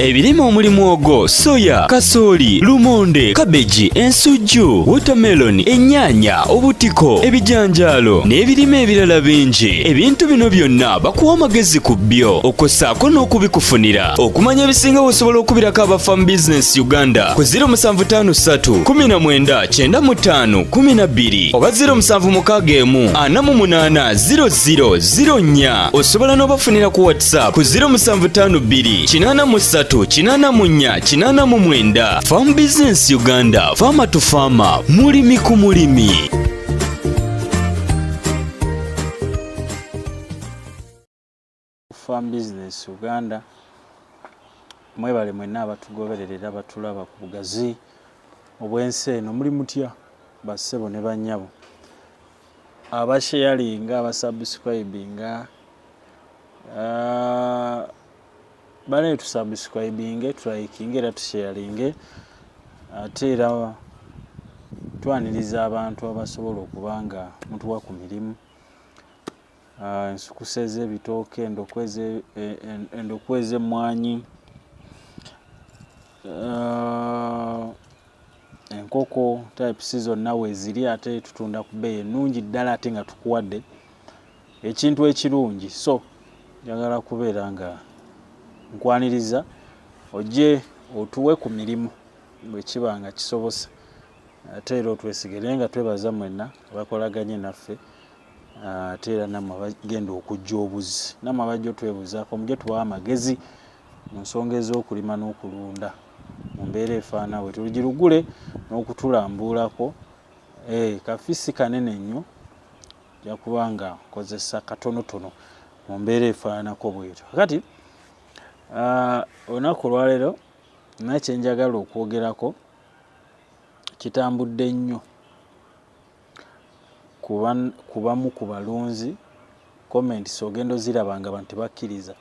Ebirime omulimu ogwo soya, kasooli, lumonde, kabeji, ensujju, watermelon, ennyaanya, obutiko, ebijanjaalo n'ebirime ebirala bingi. Ebintu bino byonna bakuwa amagezi ku byo okossaako n'okubikufunira. Okumanya ebisinga osobola okubirako aba Farm Business Uganda ku 0753 19 95 12 oba 0761 48 0004. Osobola n'obafunira ku WhatsApp ku 0752 83 84 Farm Business Uganda, Farmer to Farmer, mulimi ku mulimi. Farm Business Uganda, mwebale mwenna abatugobererera abatulaba ku bugazi obwensi eno muli mutya bassebo ne bannyabo abasharinga abasubscribinga bale tusubscribinge tulikinge era tusharinge ate era twaniriza abantu abasobola okubanga mutuwa ku mirimu ensukuseze ebitooke endokweze mwanyi enkoko types zonna weeziri ate tutunda ku bbeeyi ennungi ddala ate nga tukuwadde ekintu ekirungi. So njagala kubeera nga nkwaniriza ojje otuwe ku mirimu bwe kiba nga kisobose ate era otwesigere nga twebaza mwenna abakolaganye naffe ate era nammwe abagenda okujja obuzi nammwe abajja otwebuzaako mujje tubawa amagezi mu nsonga ez'okulima n'okulunda mu mbeera efaana bwe tulugirugule n'okutulambuulako kafisi kanene nnyo ja kubanga nkozesa katonotono mu mbeera efaanako bwetyo. Kakati olunaku olwaleero nakye njagala okwogerako kitambudde nnyo kubamu ku balunzi comments ogenda oziraba nga abantu tebakkiriza.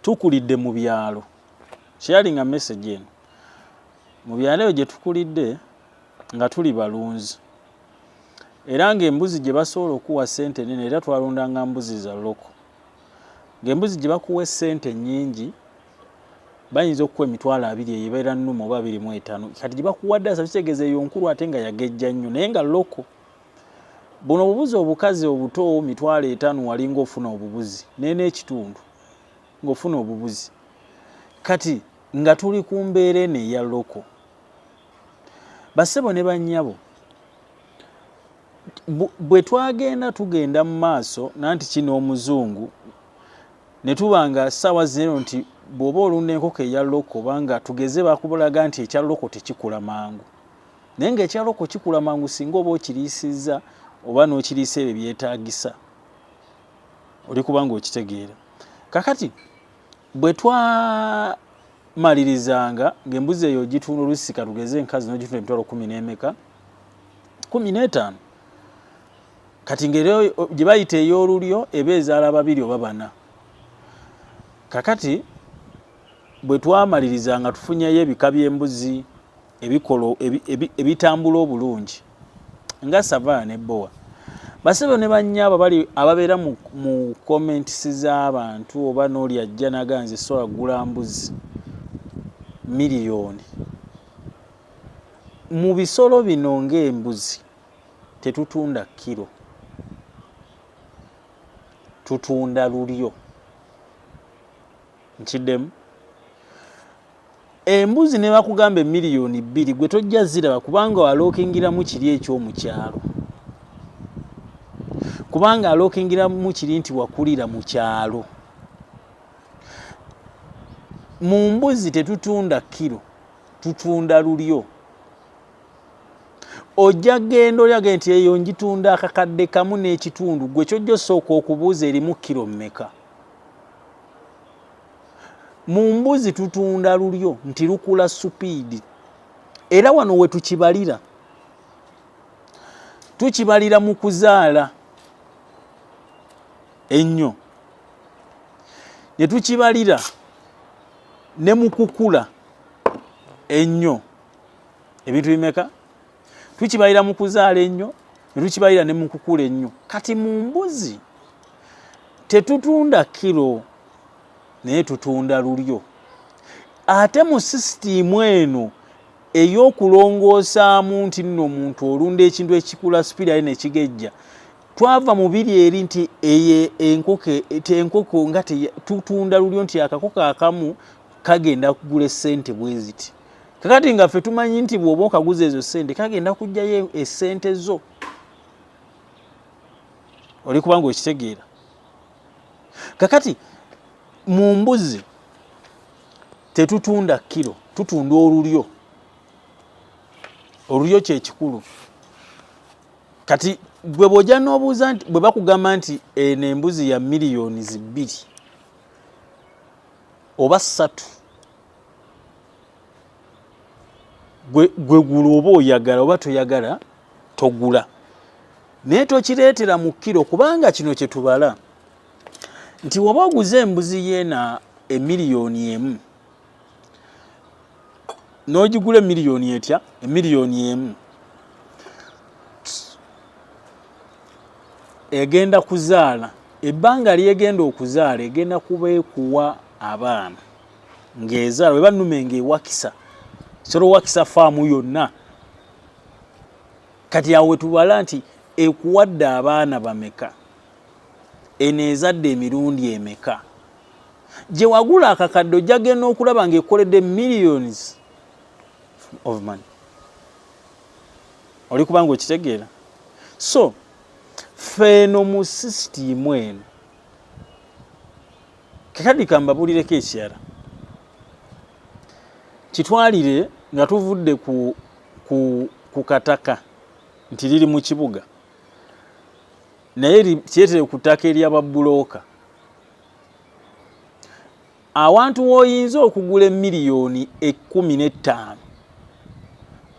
Tukulidde mu byalo sharing a message eno mu byalo eyo gye tukulidde nga tuli balunzi era ng'embuzi gye basobola okuwa ssente nene era twalundanga mbuzi za loko ng'embuzi gye bakuwa ssente nnyingi bayinza okuwa emitwalo 2 eyebeera nnumu oba 25 kati gye bakuwadde asa kitegeeza eyo nkulu ate nga yagejja nnyo naye nga loko. Buno obubuzi obukazi obuto mitwalo 5 walinga ofuna obubuzi n'ekitundu ng'ofuna obubuzi kati nga tuli ku mbeera eno eya loko. Bassebo ne bannyabo bwe tugenda mu maaso nanti kino omuzungu ne tubanga ssaawa zino nti bw'oba olunda enkoko eya loko banga tugeze bakubulaga nti ekya loko tekikula mangu naye ng'ekya loko kikula mangu singa oba okiriisizza oba n'okiriisa ebyo byetaagisa oli kubanga okitegeera. Kakati bwe twamalirizanga ng'embuzi eyo gitunda olusika tugeze enkazi n'ogitunda emitwalo 10 15 kati ng'ero gye bayita ey'olulyo eba ezaala 2 oba 4. Kakati bwe twamalirizanga tufunyeyo ebika by'embuzi ebitambula obulungi nga Savana ne Boa. Bassebo ne bannyabo bali ababeera mu comments z'abantu oba n'oli ajja naganze sola gula mbuzi miliyoni. Mu bisolo bino ng'embuzi tetutunda kilo, tutunda lulyo. Nkiddemu embuzi ne bakugamba miliyoni 2 gwe tojja ziraba kubanga walokingiramu kiri eky'omukyalo kubanga alokingiramu kiri nti wakulira mu kyalo. Mu mbuzi tetutunda kilo, tutunda lulyo. Ojja genda olyage nti eyo njitunda akakadde kamu n'ekitundu gwe kyojja osooka okubuuza erimu kilo mmeka. Mu mbuzi tutunda lulyo nti lukula supiidi era wano we tukibalira mu kuzaala ennyo ne tukibalira ne mu kukula ennyo. Ebintu bimeka tukibalira mu kuzaala ennyo ne tukibalira ne mu kukula ennyo. Kati mu mbuzi tetutunda kilo naye tutunda lulyo. Ate mu sisitimu eno ey'okulongoosaamu nti nno omuntu olunda ekintu ekikula supiri aye nekigejja, twava mu biri eri nti enkoko nga tutunda lulyo nti akakoko akamu kagenda kugula essente bwe ziti. Kakati nga ffe tumanyi nti bw'oba okaguza ezo ssente kagenda kujjayo essente zo. Oli kubanga okitegeera. Kakati mu mbuzi tetutunda kilo, tutunda olulyo. Olulyo kye kikulu. Kati gwe bw'ojja n'obuuza nti bwe bakugamba nti eno embuzi ya miliyoni 2 oba 3, gwe gula oba oyagala oba toyagala togula. Naye tokireetera mu kilo kubanga kino kye tubala nti woba oguze embuzi yeena emiliyoni 1 n'ogigula emiliyoni etya emiliyoni 1 egenda kuzaala, ebbanga lyegenda okuzaala egenda kubeekuwa abaana ng'ezaala weba nnume ng'ewakisa solo wakisa faamu yonna. Kati awe tubala nti ekuwadde abaana bameka, eno ezadde emirundi emeka. Gye wagula akakadde ojja genda okulaba ng'ekoledde millions of money. Oli kubanga okitegeera. So feno mu sisitimu eno kakadi kambabulireko ekirala kitwalire nga tuvudde ku kataka nti liri mu kibuga naye kyetere ku ttaka ery'ababulooka. Awantu w'oyinza okugula emiliyoni 15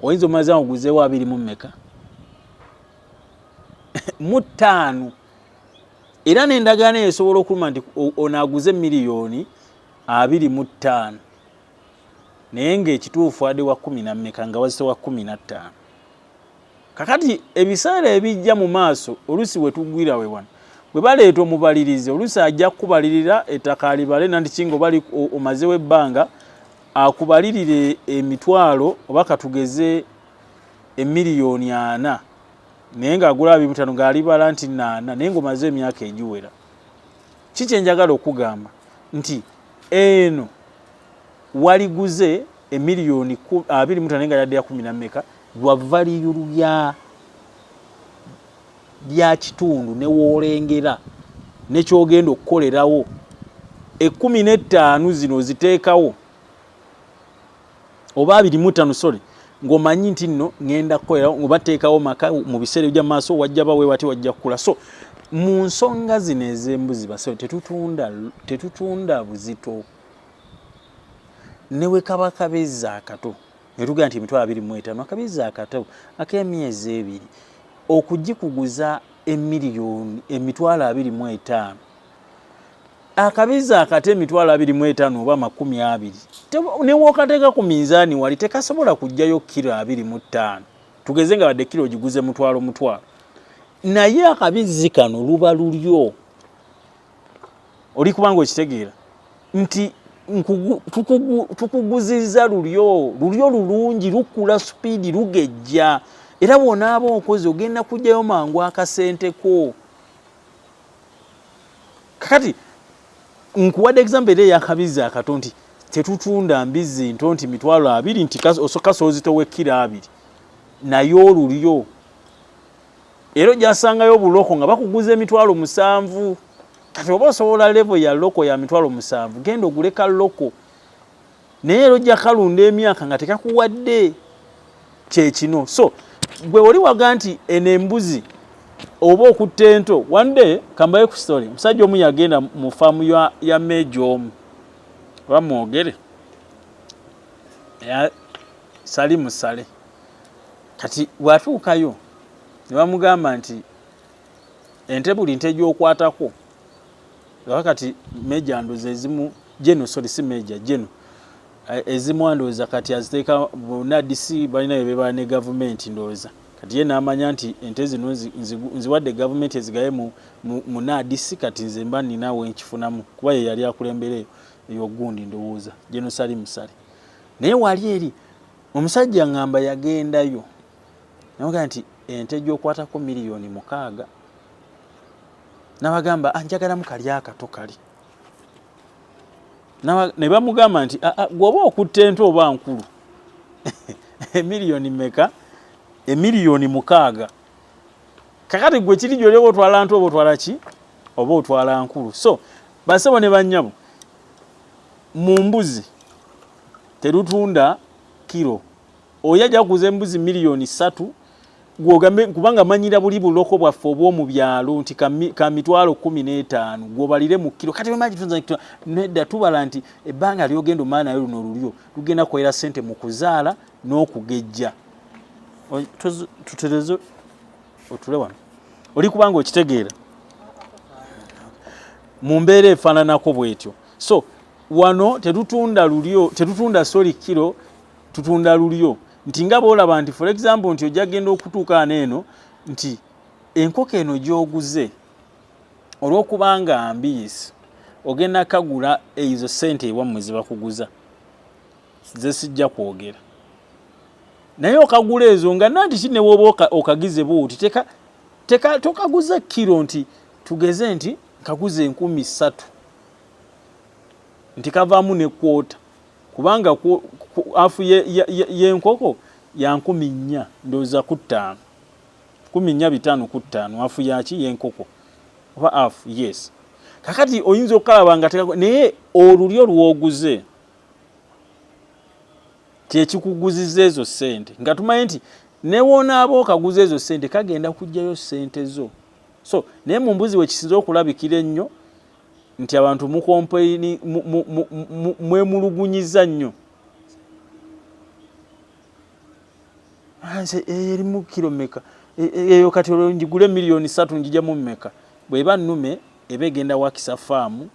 oyinza omaze oguzeewo 2 mu mmeka mu 5 era n'endagaano esobola okuluma nti onaaguze miliyoni 25 naye ng'ekituufu adde wa 10 na mmeka nga wazise wa 15. Kakati ebiseera ebijja mu maaso olusi we tugwira we wano bwe baleeta omubalirizi olusi ajja kubalirira ettaka alibale nanti kingo bali omazewo ebbanga akubalirire emitwalo oba katugeze emiliyoni 4 naye ng'agula 25 ng'alibala nti 4 naye ng'omaze emyaka egiwera. Kiki enjagala okugamba nti eno waliguze emiliyoni 25 naye nga yadde ya 10 na mmeka lwa valiyulu bya kitundu ne woolengera nekyogenda okukolerawo 15 zino ziteekawo oba 25 sorry ng'omanyi nti nno ngenda kukolerawo oba teekawo maka mu biseera ebya maaso wajja bawe wati wajja kukula. So mu nsonga zino ez'embuzi baso tetutunda buzito newe kaba kabeza akato netugaa nti emitwalo 25 akabeza akato ak'emyezi 2 okugikuguza emiliyoni emitwalo 25 akabeza akato emitwalo 25 oba 20 newookateeka ku minzaani wali tekasobola kujjayo kilo 25 tugeze nga badde kilo ogiguze mutwalo naye akabizi kano luba lulyo. Oli kubanga okitegeera nti tukuguziza lulyo lulungi lukula supiidi lugejja era bw'onaaba okoze ogenda kujjayo mangu akasenteko. Kakati nkuwadde example era ey'akabizi akato nti tetutunda mbizi nto nti mitwalo 2 nti kasoozitowe kilo 2 naye olulyo era ojjasangayo obuloko nga bakuguza emitwalo 7. Kati oba osobola level ya loko ya mitwalo 7 genda oguleka loko naye era ojja kalunda emyaka nga tekakuwadde kyekino. So gwe oli waga nti eno embuzi oba okutta ento one day kambaye ku story musajja omu yagenda mu faamu ya mejo omu oba mwogere sali musale. Kati bwatuukayo ne bamugamba nti ente buli nte gy'okwatako kati meja ndoza ezimu jeno sorry si meja jeno ezimu andoza kati aziteeka bunadisi balina bebeba ne government ndoza kati ye n'amanya nti ente zino nziwadde government ezigaye mu nadisi kati nze mba ninawe nkifunamu kuba ye yali akulembereyo. eyogundi ndowooza Genosali Musale naye wali eri omusajja ngamba yagendayo namuga nti ente gy'okwatako miliyoni 6 nabagamba anjagala mukali akato kali ne bamugamba nti gwoba okutta ente oba nkulu miliyoni meka miliyoni 6 kakati gwe kiri gy'oli oba otwala nte oba otwala ki oba otwala nkulu so basebo ne bannyabo mu mbuzi terutunda kilo oyajja kuguza embuzi miliyoni 3 gwogambe kubanga manyira buli buloko bwaffe obw'omu byalo nti ka mitwalo 15 gwobalire mu kilo kati bamaji tunza kilo nedda tubala nti ebbanga lyogendo maana yo luno lulyo lugenda kwera sente mu kuzaala n'okugejja tuterezo otulewa oli kubanga okitegeera mu mbeera efaananako bwetyo so wano tetutunda soli kilo tutunda lulyo nti nga boolaba nti for example nti ojja genda okutuuka neeno nti enkoko eno gy'oguze olw'okubanga mbiisi ogenda kagula ezo sente ewammwe ze bakuguza ze sijja kwogera naye okagula ezo nga nanti kine woba okagize buuti tokaguza kilo nti tugeze nti kaguze 3,000 nti kavaamu ne kwota kubanga afu y'enkoko ya 4,000 ndowooza ku 5 14,500 ku 5 afu yaki y'enkoko oba afu yes kakati oyinza okukalaba nga naye olulyo lwoguze kyekikuguziza ezo sente nga tumanyi nti newonaaba okaguza ezo sente kagenda kujjayo sente zo so naye mu mbuzi wekisinza okulabikira ennyo nti abantu mukompeini mwemulugunyiza nnyo eri mu kilomeka eyo kati njigule miliyoni 3 njija mu mmeka bweba nnume eba egenda wakisa faamu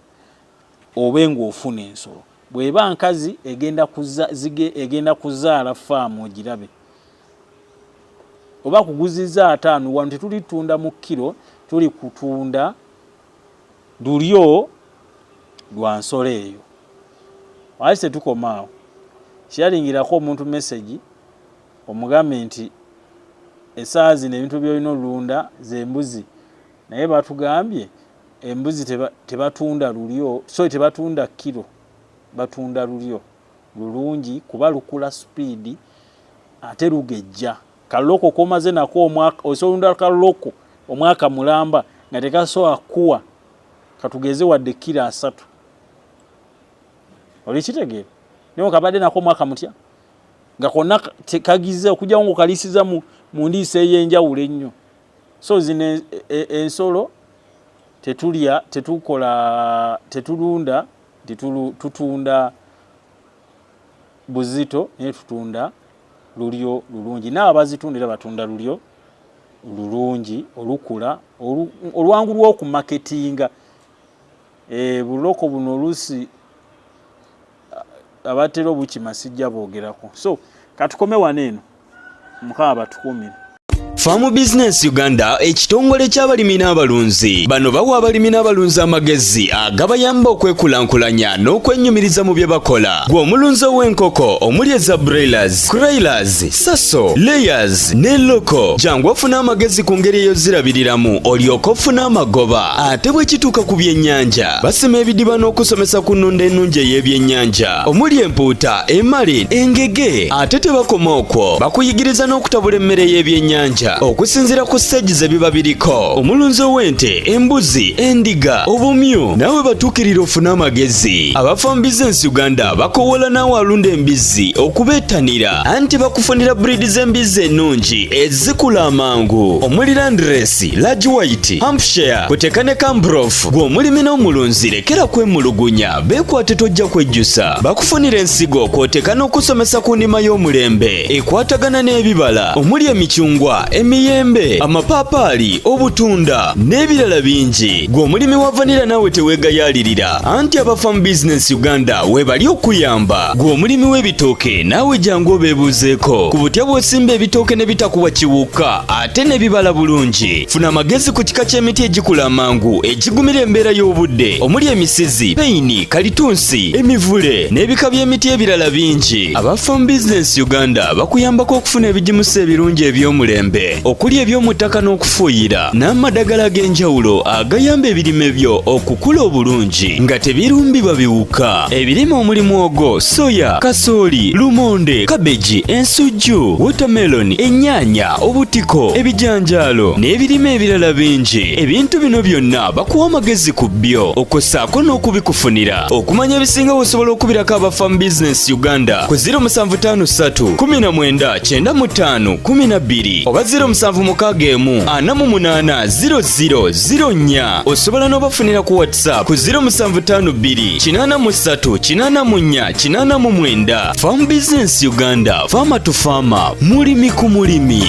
oba ng'ofuna ensolo bweba nkazi egenda kuzaala faamu ogirabe oba kuguziza 5 wano tetulitunda mu kilo tuli kutunda lulyo lwa nsolo eyo wali tetukomaawo kyalingirako omuntu message omugambe nti essaawa zino ebintu byolina olunda zembuzi naye batugambye embuzi tebatunda lulyo so tebatunda kilo batunda lulyo lulungi kuba lukula speed ate lugejja kaloko komaze nako omwaka osolunda kaloko omwaka mulamba nga tekasobola kuwa katugeze wadde kilo 3 oli kitegeera naye kabadde nako omwaka mutya nga konna kagize okujja ngo kalisiza mu ndiisa ey'enjawulo ennyo so zino ensolo tetulunda tutunda buzito naye tutunda lulyo lulungi naawe bazitundira batunda lulyo lulungi olukula olwangu lw'okumaketinga buloko buno oluusi abatera obukima sijja boogerako so katukome waneeno mukama batukuumire Farm Business Uganda ekitongole ky'abalimi n'abalunzi bano bawa abalimi n'abalunzi amagezi agabayamba okwekulankulanya n'okwennyumiriza mu bye bakola gwe omulunzi ow'enkoko omuli eza broilers, croilers, saso, layers ne loko jangu ofuna amagezi ku ngeri ey'ozirabiriramu olyoke ofune amagoba ate bwe kituuka ku byennyanja basima ebidiba n'okusomesa ku nnunda ennungi ey'ebyennyanja omuli empuuta, emali, engege ate tebakoma okwo bakuyigiriza n'okutabula emmere y'ebyennyanja okusinzira ku stage ze biba biriko omulunzi ow'ente embuzi endiga obumyu nawe batuukirira ofuna amagezi aba Farm Business Uganda bakowola naawe alunda embizzi okubeetanira anti bakufunira breed z'embizzi ennungi ezikula amangu omuli Landrace, Large White, Hampshire kuteeka ne Cambrough gw'omulimi n'omulunzi lekera kwemulugunya beekwate tojja kwejjusa bakufunira ensigo kw'oteeka n'okusomesa ku nnima y'omulembe ekwatagana n'ebibala omuli emicungwa emiyembe, amapaapaali, obutunda n'ebirala bingi. Gwe omulimi wa vanilla naawe teweegayaalirira anti aba Farm Business Uganda webali okuyamba. Gwe omulimi w'ebitooke naawe jangu obeebuuzeeko ku butya bw'osimba ebitooke ne bitakuwa kiwuka ate ne bibala bulungi. Funa amagezi ku kika ky'emiti egikula amangu egigumira embeera y'obudde omuli emisizi, peyini, kalitunsi, emivule n'ebika by'emiti ebirala bingi. Aba Farm Business Uganda bakuyambako okufuna ebigimusa ebirungi eby'omulembe okuli eby'omu ttaka n'okufuuyira n'amadagala ag'enjawulo agayamba ebirime byo okukula obulungi nga tebirumbibwa biwuka. Ebirime omuli muwogo, soya, kasooli, lumonde, kabeji, ensujju, watermelon, ennyaanya, obutiko, ebijanjaalo n'ebirime ebirala bingi. Ebintu bino byonna bakuwa amagezi ku byo okossaako n'okubikufunira. Okumanya ebisinga osobola okubirako aba Farm Business Uganda ku 0753 19 95 12 oba 0761 48 0004. Osobola n'obafunira ku WhatsApp ku 0752 83 84 89. Farm Business Uganda, Farmer to Farmer, mulimi ku mulimi.